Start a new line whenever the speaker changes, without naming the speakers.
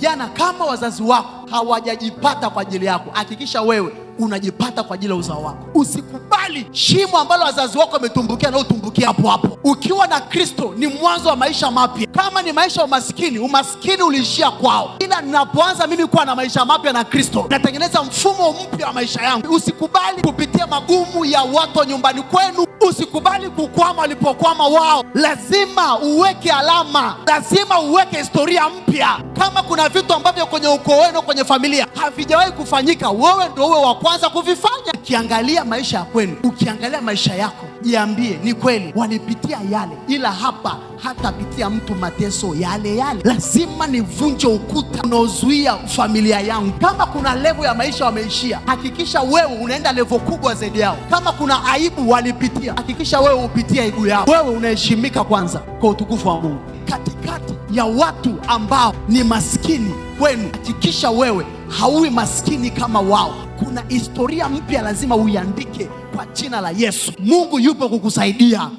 Kijana, kama wazazi wako hawajajipata kwa ajili yako, hakikisha wewe unajipata kwa ajili ya uzao wako. Usikubali shimo ambalo wazazi wako wametumbukia na utumbukia hapo hapo. Ukiwa na Kristo ni mwanzo wa maisha mapya. Kama ni maisha ya umaskini, umaskini uliishia kwao, ila ninapoanza mimi kuwa na maisha mapya na Kristo, natengeneza mfumo mpya wa maisha yangu. Usikubali kupitia magumu ya watu nyumbani kwenu. Usikubali kukwama walipokwama wao. Lazima uweke alama, lazima uweke historia mpya. Kama kuna vitu ambavyo kwenye ukoo wenu, kwenye familia havijawahi kufanyika, wewe ndio uwe wa kwanza kuvifanya. Ukiangalia maisha ya kwenu, ukiangalia maisha yako, jiambie, ni kweli walipitia yale, ila hapa hatapitia mtu mateso yale yale. Lazima nivunje ukuta unaozuia familia yangu. Kama kuna level ya maisha wameishia, hakikisha wewe unaenda level kubwa zaidi yao. Kama kuna aibu walipitia, hakikisha wewe upitie aibu yao. Wewe unaheshimika kwanza kwa utukufu wa Mungu. Katikati ya watu ambao ni maskini kwenu, hakikisha wewe hauwi maskini kama wao. Kuna historia mpya lazima uiandike kwa jina la Yesu. Mungu yupo kukusaidia.